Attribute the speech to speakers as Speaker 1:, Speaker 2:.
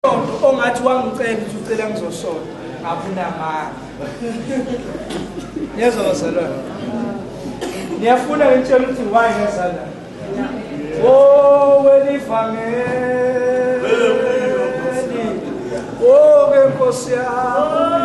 Speaker 1: ongathi wangicela ukuthi ucela ngizosona ngafuna manga yezwa bazalwane niyafuna ngitshela ukuthi why ngezala oh welifangeli oh ke Nkosi
Speaker 2: Allah